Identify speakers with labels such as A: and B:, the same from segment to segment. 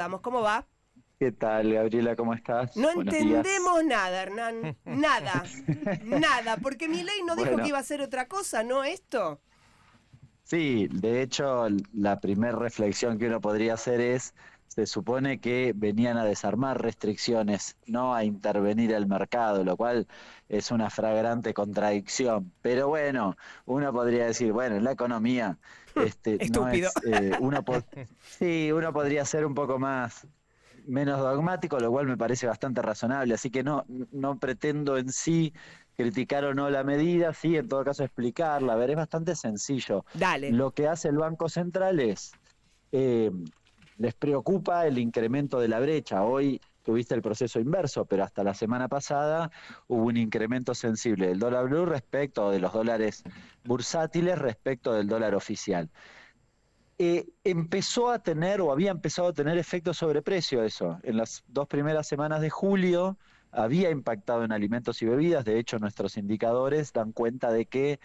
A: Vamos, ¿cómo va?
B: ¿Qué tal, Gabriela? ¿Cómo estás?
A: No
B: Buenos días.
A: entendemos nada, Hernán. Nada. Nada. Porque Milei no dijo que
B: Bueno,
A: iba a hacer otra cosa, ¿no? Esto.
B: sí, de hecho, la primera reflexión que uno podría hacer es, se supone que venían a desarmar restricciones, no a intervenir el mercado, lo cual es una flagrante contradicción. Pero bueno, uno podría decir, bueno, en la economía, no
A: Estúpido.
B: es, sí, uno podría ser un poco más menos dogmático, lo cual me parece bastante razonable. Así que no pretendo en sí criticar o no la medida, sí, en todo caso explicarla. A ver, es bastante sencillo.
A: Dale.
B: Lo que hace el Banco Central es, eh, les preocupa el incremento de la brecha. Hoy tuviste el proceso inverso, pero hasta la semana pasada hubo un incremento sensible del dólar blue respecto de los dólares bursátiles respecto del dólar oficial. Empezó a tener o había empezado a tener efecto sobre precio eso. En las 2 primeras semanas de julio había impactado en alimentos y bebidas. De hecho, nuestros indicadores dan cuenta de que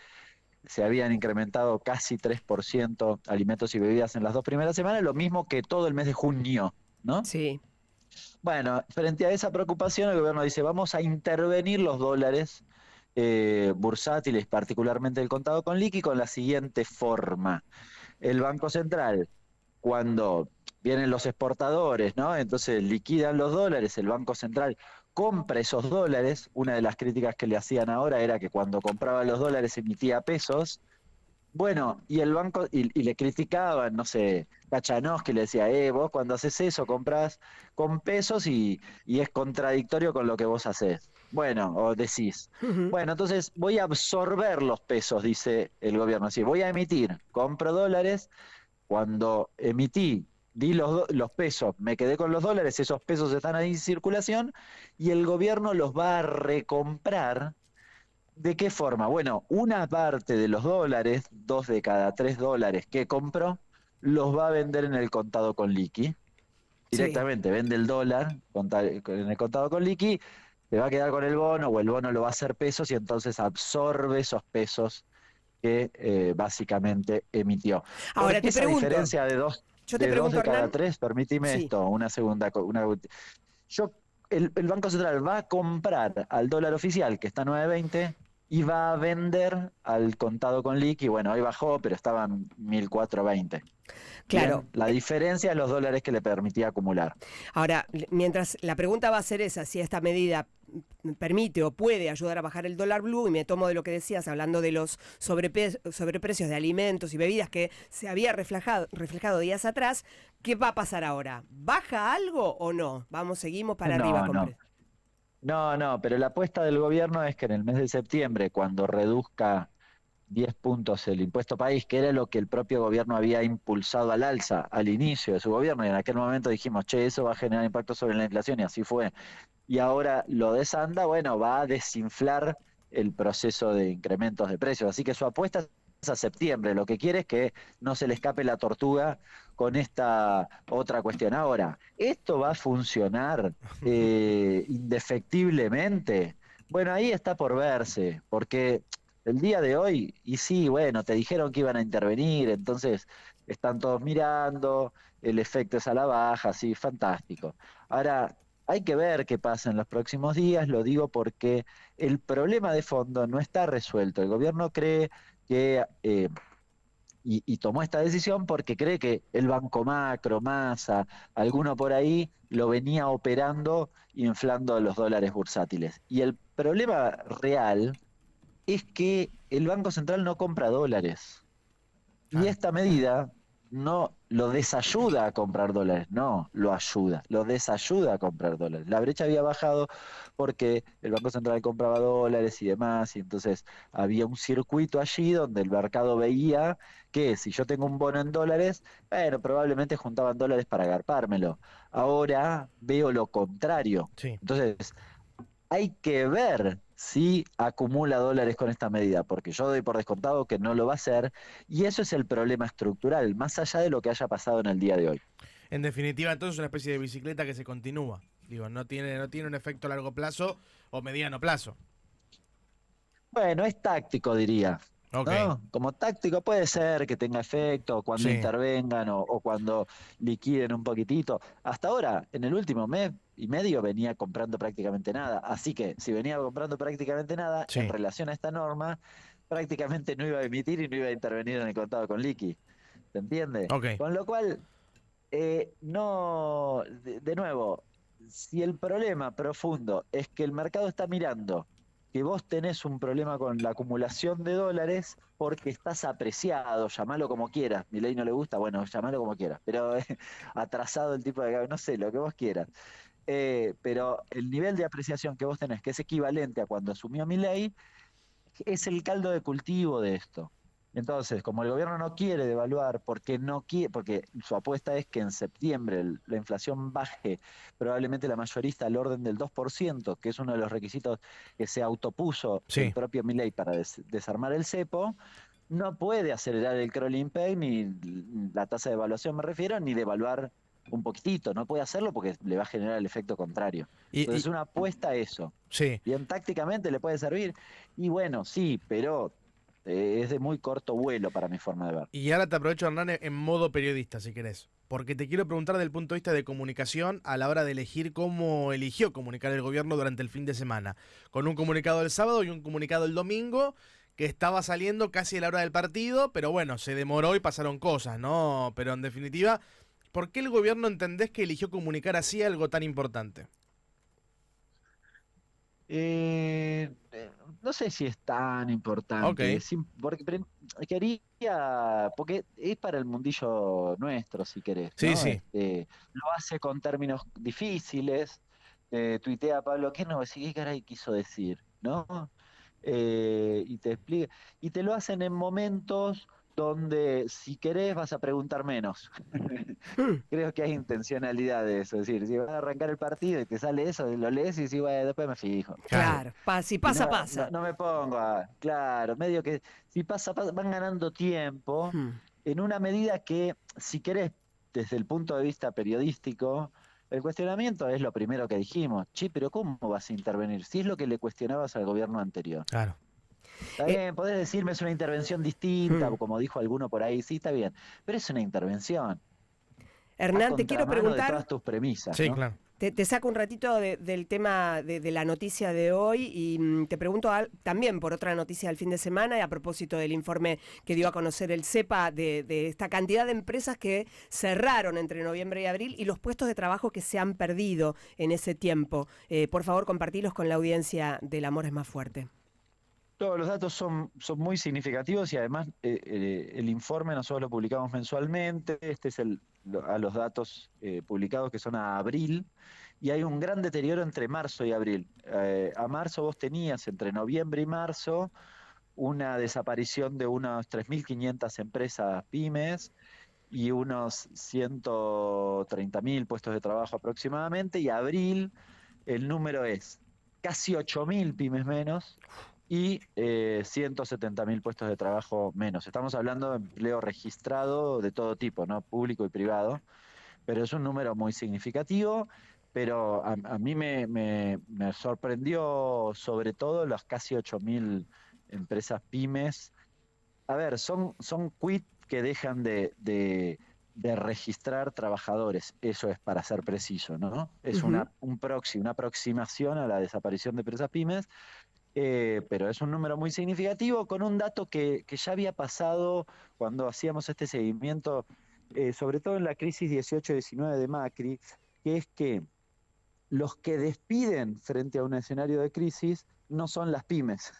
B: se habían incrementado casi 3% alimentos y bebidas en las 2 primeras semanas, lo mismo que todo el mes de junio, ¿no?
A: Sí.
B: Bueno, frente a esa preocupación, el gobierno dice, vamos a intervenir los dólares bursátiles, particularmente el contado con liqui, con la siguiente forma. El Banco Central, cuando vienen los exportadores, ¿no? Entonces liquidan los dólares, el Banco Central compra esos dólares. Una de las críticas que le hacían ahora era que cuando compraba los dólares emitía pesos. Bueno, y el banco, y le criticaban, no sé, Kachanowski le decía, vos cuando haces eso comprás con pesos y es contradictorio con lo que vos haces. Bueno, o decís.
A: Ujú.
B: Bueno, entonces voy a absorber los pesos, dice el gobierno. Así, voy a emitir, compro dólares, cuando emití, di los pesos, me quedé con los dólares, esos pesos están ahí en circulación y el gobierno los va a recomprar. ¿De qué forma? Bueno, una parte de los dólares, 2 de cada 3 dólares que compró, los va a vender en el contado con liqui.
A: Sí.
B: Directamente vende el dólar en el contado con liqui, se va a quedar con el bono o el bono lo va a hacer pesos y entonces absorbe esos pesos que básicamente emitió. ¿Por
A: Ahora
B: qué
A: te
B: esa
A: pregunto.
B: diferencia
A: Yo te
B: de dos
A: pregunto,
B: de cada
A: Hernán.
B: tres? Permíteme
A: Sí.
B: esto, una segunda. Yo, el Banco Central va a comprar al dólar oficial, que está a 9.20, y va a vender al contado con liqui. Bueno, hoy bajó, pero estaba en 1.420.
A: Claro.
B: Bien, la diferencia es los dólares que le permitía acumular.
A: Ahora, mientras la pregunta va a ser esa, si esta medida permite o puede ayudar a bajar el dólar blue, y me tomo de lo que decías, hablando de los sobreprecios de alimentos y bebidas que se había reflejado días atrás, ¿qué va a pasar ahora? ¿Baja algo o no? Vamos, seguimos para arriba
B: No,
A: con
B: no. No, pero la apuesta del gobierno es que en el mes de septiembre, cuando reduzca 10 puntos el impuesto país, que era lo que el propio gobierno había impulsado al alza al inicio de su gobierno, y en aquel momento dijimos, che, eso va a generar impacto sobre la inflación, y así fue. Y ahora lo desanda, bueno, va a desinflar el proceso de incrementos de precios. Así que su apuesta es a septiembre. Lo que quiere es que no se le escape la tortuga con esta otra cuestión. Ahora, ¿esto va a funcionar indefectiblemente? Bueno, ahí está por verse, porque el día de hoy, y sí, bueno, te dijeron que iban a intervenir, entonces están todos mirando, el efecto es a la baja, sí, fantástico. Ahora, hay que ver qué pasa en los próximos días, lo digo porque el problema de fondo no está resuelto. El gobierno cree que, y tomó esta decisión porque cree que el Banco Macro, Massa, alguno por ahí, lo venía operando, inflando los dólares bursátiles. Y el problema real es que el Banco Central no compra dólares. Y
C: Claro.
B: esta medida no lo desayuda a comprar dólares, no lo ayuda, lo desayuda a comprar dólares. La brecha había bajado porque el Banco Central compraba dólares y demás, y entonces había un circuito allí donde el mercado veía que si yo tengo un bono en dólares, bueno, probablemente juntaban dólares para agarpármelo. Ahora veo lo contrario.
C: Sí.
B: Entonces, hay que ver si acumula dólares con esta medida, porque yo doy por descontado que no lo va a hacer, y eso es el problema estructural, más allá de lo que haya pasado en el día de hoy.
C: En definitiva, entonces una especie de bicicleta que se continúa. Digo, no tiene un efecto a largo plazo o mediano plazo.
B: Bueno, es táctico, diría.
C: Ok,
B: ¿no? Como táctico puede ser que tenga efecto cuando
C: sí,
B: intervengan o cuando liquiden un poquitito. Hasta ahora, en el último mes y medio venía comprando prácticamente nada. Así que si venía comprando prácticamente nada, en
C: sí,
B: relación a esta norma, prácticamente no iba a emitir y no iba a intervenir en el contado con liqui. ¿Se entiende?
C: ok.
B: Con lo cual, no, de nuevo, si el problema profundo es que el mercado está mirando que vos tenés un problema con la acumulación de dólares porque estás apreciado, llamalo como quieras, mi ley no le gusta, bueno, llamalo como quieras, pero atrasado el tipo de cambio, no sé, lo que vos quieras. Pero el nivel de apreciación que vos tenés, que es equivalente a cuando asumió mi ley, es el caldo de cultivo de esto. Entonces, como el gobierno no quiere devaluar, porque no quiere, porque su apuesta es que en septiembre la inflación baje probablemente la mayorista al orden del 2%, que es uno de los requisitos que se autopuso el
C: Sí.
B: propio Milei para desarmar el cepo, no puede acelerar el crawling peg, ni la tasa de evaluación me refiero, ni devaluar un poquitito, no puede hacerlo porque le va a generar el efecto contrario.
C: Y,
B: Entonces, una apuesta a eso.
C: sí.
B: Bien, tácticamente le puede servir. Y bueno, sí, pero es de muy corto vuelo para mi forma de ver.
C: Y ahora te aprovecho, Hernán, en modo periodista, si querés. Porque te quiero preguntar del punto de vista de comunicación a la hora de elegir cómo eligió comunicar el gobierno durante el fin de semana. Con un comunicado el sábado y un comunicado el domingo, que estaba saliendo casi a la hora del partido, pero bueno, se demoró y pasaron cosas, ¿no? Pero en definitiva, ¿por qué el gobierno entendés que eligió comunicar así algo tan importante?
B: No sé si es tan importante,
C: Ok.
B: porque es para el mundillo nuestro, si querés,
C: Sí,
B: ¿no?
C: sí.
B: Lo hace con términos difíciles, tuitea Pablo, ¿qué no? ¿Qué caray quiso decir? ¿No? Y te explica, y te lo hacen en momentos donde si querés vas a preguntar menos.
A: Mm,
B: Creo que hay intencionalidad de eso, es decir, si vas a arrancar el partido y te sale eso, lo lees y decís, bueno, después me fijo.
C: Claro.
A: claro, si
B: Y
A: pasa, pasa.
B: no me pongo claro, medio que si van ganando tiempo
A: Mm.
B: en una medida que, si querés, desde el punto de vista periodístico, el cuestionamiento es lo primero que dijimos. Che, pero ¿cómo vas a intervenir? Si es lo que le cuestionabas al gobierno anterior.
C: Claro.
B: Está
A: Eh,
B: bien, podés decirme es una intervención distinta,
A: mm.
B: como dijo alguno por ahí, sí, está bien, pero es una intervención a
A: Hernán, te quiero
B: contramano de
A: preguntar.
B: todas tus premisas,
C: Sí,
B: ¿no?
C: claro.
A: Te saco un ratito del tema de la noticia de hoy y te pregunto también por otra noticia del fin de semana y a propósito del informe que dio a conocer el CEPA de esta cantidad de empresas que cerraron entre noviembre y abril y los puestos de trabajo que se han perdido en ese tiempo. Por favor, compartilos con la audiencia del Amor es más fuerte.
B: Todos los datos son muy significativos y además el informe nosotros lo publicamos mensualmente. Este es a los datos publicados que son a abril y hay un gran deterioro entre marzo y abril. A marzo vos tenías entre noviembre y marzo una desaparición de unas 3.500 empresas pymes y unos 130.000 puestos de trabajo aproximadamente, y abril el número es casi 8.000 pymes menos y 170.000 puestos de trabajo menos. Estamos hablando de empleo registrado de todo tipo, ¿no? Público y privado, pero es un número muy significativo. Pero a mí me sorprendió sobre todo las casi 8.000 empresas pymes. A ver, son quit que dejan de registrar trabajadores, eso es para ser preciso, ¿no? Es
A: Ujú.
B: una aproximación a la desaparición de empresas pymes, pero es un número muy significativo con un dato que ya había pasado cuando hacíamos este seguimiento, sobre todo en la crisis 18-19 de Macri, que es que los que despiden frente a un escenario de crisis no son las pymes.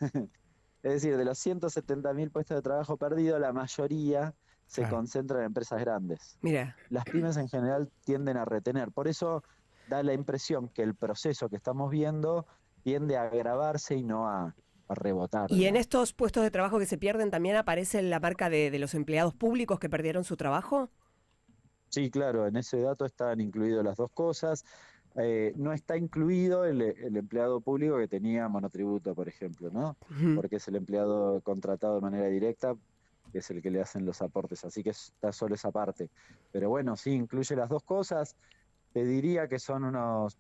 B: Es decir, de los 170.000 puestos de trabajo perdidos, la mayoría se
C: Claro.
B: concentra en empresas grandes.
A: Mira.
B: Las pymes en general tienden a retener. Por eso da la impresión que el proceso que estamos viendo tiende a agravarse y no a rebotar,
A: Y en
B: digamos.
A: estos puestos de trabajo que se pierden también aparece la marca de los empleados públicos que perdieron su trabajo.
B: Sí, claro, en ese dato están incluidas las dos cosas. No está incluido el empleado público que tenía monotributo, por ejemplo, ¿no?
A: Ujú.
B: Porque es el empleado contratado de manera directa, que es el que le hacen los aportes, así que está solo esa parte. Pero bueno, sí, incluye las dos cosas. Te diría que son unos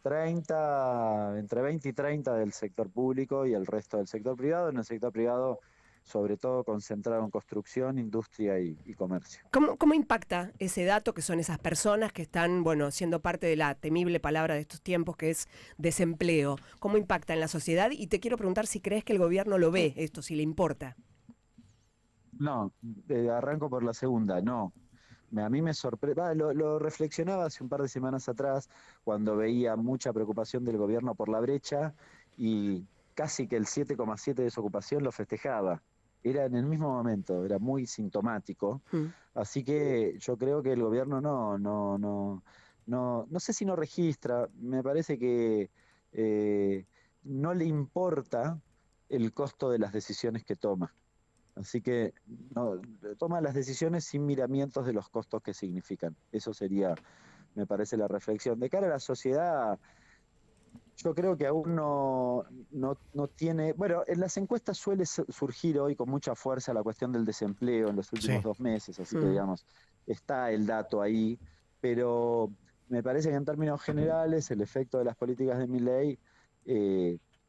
B: 30, entre 20 y 30 del sector público y el resto del sector privado. En el sector privado sobre todo concentrado en construcción, industria y comercio.
A: ¿Cómo impacta ese dato que son esas personas que están, bueno, siendo parte de la temible palabra de estos tiempos que es desempleo? ¿Cómo impacta en la sociedad? Y te quiero preguntar si crees que el gobierno lo ve esto, si le importa.
B: No, arranco por la segunda, no. A mí me sorprende, lo reflexionaba hace un par de semanas atrás cuando veía mucha preocupación del gobierno por la brecha y casi que el 7,7 de desocupación lo festejaba. Era en el mismo momento, era muy sintomático. Así que yo creo que el gobierno no sé si no registra, me parece que no le importa el costo de las decisiones que toma. Así que no, toma las decisiones sin miramientos de los costos que significan. Eso sería, me parece, la reflexión. De cara a la sociedad, yo creo que aún no tiene... Bueno, en las encuestas suele surgir hoy con mucha fuerza la cuestión del desempleo en los últimos 2 meses, así que digamos, está el dato ahí, pero me parece que en términos generales el efecto de las políticas de Milei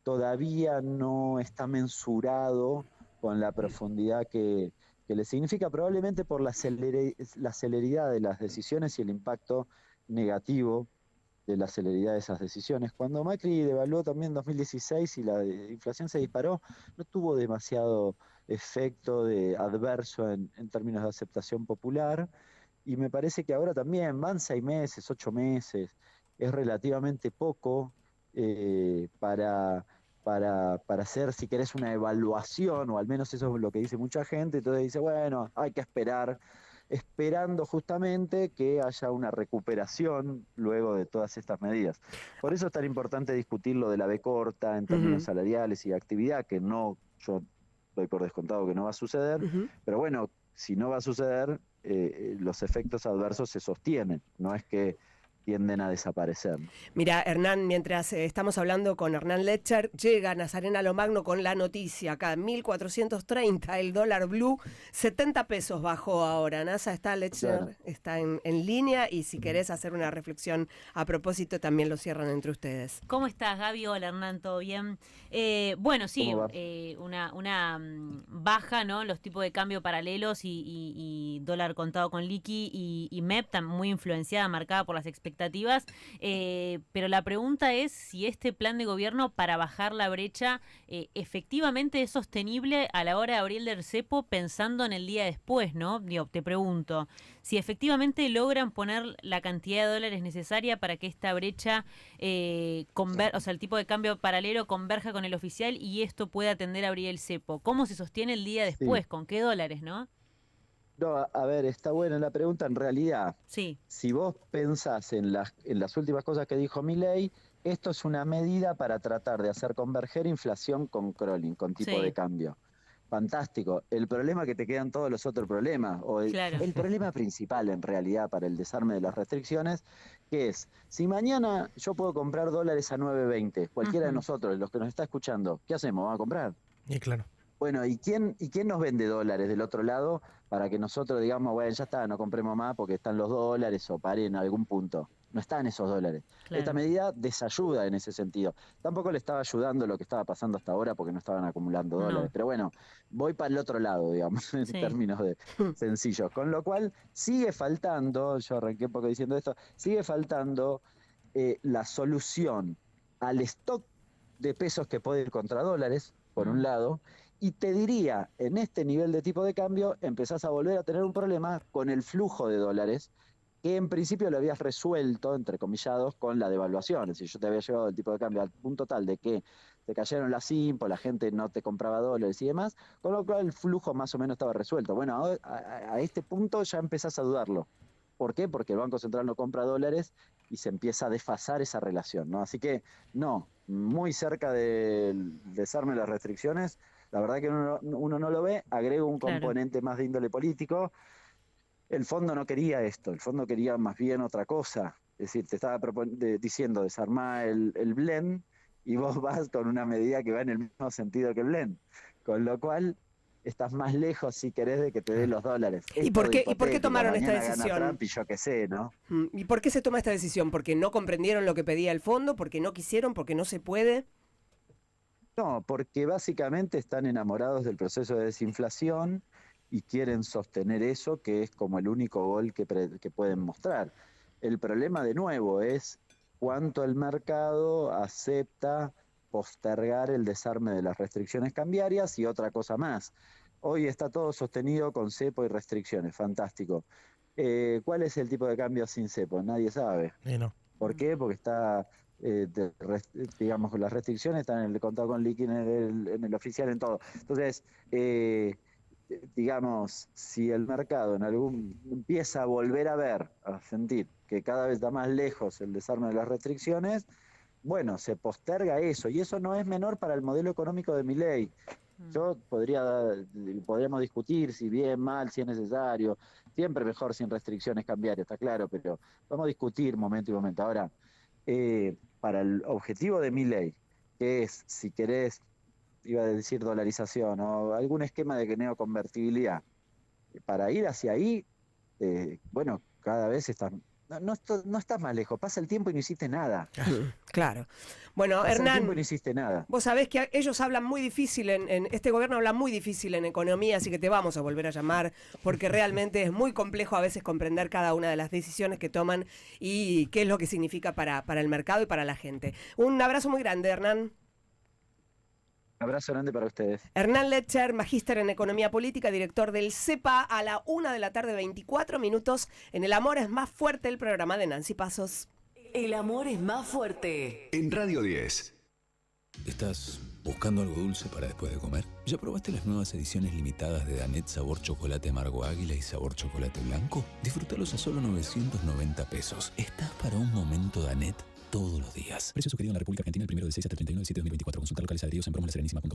B: todavía no está mensurado con la profundidad que le significa, probablemente por la celeridad de las decisiones y el impacto negativo de la celeridad de esas decisiones. Cuando Macri devaluó también en 2016 y la inflación se disparó, no tuvo demasiado efecto adverso en términos de aceptación popular, y me parece que ahora también van 6 meses, 8 meses, es relativamente poco para hacer, si querés, una evaluación, o al menos eso es lo que dice mucha gente. Entonces dice, bueno, hay que esperar, esperando justamente que haya una recuperación luego de todas estas medidas. Por eso es tan importante discutir lo de la B corta en términos salariales y de actividad, que no, yo doy por descontado que no va a suceder, pero bueno, si no va a suceder, los efectos adversos se sostienen, no es que tienden a desaparecer.
A: Mira, Hernán, mientras estamos hablando con Hernán Lecher, llega Nazarena Lomagno con la noticia acá, 1.430 el dólar blue, 70 pesos bajó ahora. Nasa está, Lecher está en línea, y si querés hacer una reflexión a propósito, también lo cierran entre ustedes.
D: ¿Cómo estás, Gaby? Hola, Hernán, ¿todo bien? Bueno, sí, una baja, ¿no? Los tipos de cambio paralelos y dólar contado con liqui y MEP, muy influenciada, marcada por las expectativas, pero la pregunta es si este plan de gobierno para bajar la brecha efectivamente es sostenible a la hora de abrir el cepo, pensando en el día después, ¿no? Digo, te pregunto, si efectivamente logran poner la cantidad de dólares necesaria para que esta brecha, o sea, el tipo de cambio paralelo converja con el oficial y esto pueda tender a abrir el cepo. ¿Cómo se sostiene el día después? Sí. ¿Con qué dólares, no?
B: No, a ver, está buena la pregunta. En realidad,
D: sí,
B: si vos pensás en las últimas cosas que dijo Milei, esto es una medida para tratar de hacer converger inflación con crawling, con tipo de cambio. Fantástico. El problema es que te quedan todos los otros problemas, o el problema principal en realidad para el desarme de las restricciones, que es, si mañana yo puedo comprar dólares a 9.20, cualquiera de nosotros, los que nos está escuchando, ¿qué hacemos? ¿Vamos a comprar?
C: Y claro.
B: Bueno, ¿y quién nos vende dólares del otro lado para que nosotros digamos, bueno, ya está, no compremos más porque están los dólares o paren en algún punto? No están esos dólares. Claro. Esta medida desayuda en ese sentido. Tampoco le estaba ayudando lo que estaba pasando hasta ahora porque no estaban acumulando dólares. Pero bueno, voy para el otro lado, digamos, en términos de sencillos. Con lo cual sigue faltando, yo arranqué un poco diciendo esto, sigue faltando la solución al stock de pesos que puede ir contra dólares, por un lado. Y te diría, en este nivel de tipo de cambio, empezás a volver a tener un problema con el flujo de dólares, que en principio lo habías resuelto, entre comillados, con la devaluación. Es decir, yo te había llevado el tipo de cambio al punto tal de que te cayeron las IMPO, la gente no te compraba dólares y demás, con lo cual el flujo más o menos estaba resuelto. Bueno, a este punto ya empezás a dudarlo. ¿Por qué? Porque el Banco Central no compra dólares y se empieza a desfasar esa relación, ¿no? Así que, no, muy cerca del desarme de las restricciones. La verdad que uno no lo ve. Agrego un componente más de índole político. El fondo no quería esto, el fondo quería más bien otra cosa. Es decir, te estaba diciendo desarmar el blend y vos vas con una medida que va en el mismo sentido que el blend. Con lo cual estás más lejos, si querés, de que te den los dólares.
A: ¿Y por qué tomaron esta decisión?
B: Trump y yo qué sé, ¿no?
A: ¿Y por qué se toma esta decisión? ¿Porque no comprendieron lo que pedía el fondo? ¿Porque no quisieron? ¿Porque no se puede?
B: No, porque básicamente están enamorados del proceso de desinflación y quieren sostener eso, que es como el único gol que pueden mostrar. El problema, de nuevo, es cuánto el mercado acepta postergar el desarme de las restricciones cambiarias y otra cosa más. Hoy está todo sostenido con cepo y restricciones, fantástico. ¿Cuál es el tipo de cambio sin cepo? Nadie sabe.
C: No.
B: ¿Por qué? Porque está, digamos, las restricciones están en el contado con liqui, en el oficial, en todo. Entonces, digamos, si el mercado empieza a volver a sentir que cada vez está más lejos el desarme de las restricciones, bueno, se posterga eso, y eso no es menor para el modelo económico de Milei. Podríamos discutir si bien, mal, si es necesario, siempre mejor sin restricciones cambiarias, está claro, pero vamos a discutir momento y momento. Ahora, para el objetivo de Milei, que es, si querés, iba a decir dolarización o algún esquema de neoconvertibilidad, para ir hacia ahí, bueno, cada vez están... No estás más lejos, pasa el tiempo y no hiciste nada.
A: Claro. Bueno,
B: Pasa
A: Hernán,
B: el tiempo y no hiciste nada.
A: vos sabés que ellos hablan muy difícil, este gobierno habla muy difícil en economía, así que te vamos a volver a llamar, porque realmente es muy complejo a veces comprender cada una de las decisiones que toman y qué es lo que significa para el mercado y para la gente. Un abrazo muy grande, Hernán.
B: Abrazo grande para ustedes.
A: Hernán Letcher, magíster en Economía Política, director del CEPA, a la 1:00 p.m, 24 minutos, en El Amor es Más Fuerte, el programa de Nancy Pasos.
E: El amor es más fuerte.
F: En Radio 10.
G: ¿Estás buscando algo dulce para después de comer? ¿Ya probaste las nuevas ediciones limitadas de Danette sabor chocolate amargo águila y sabor chocolate blanco? Disfrútalos a solo 990 pesos. ¿Estás para un momento Danette todos los días? Precio sugerido en la República Argentina el 1 del 6 hasta el 31 del 7 de 2024. Consulta locales adheridos en promo la serenísima.com.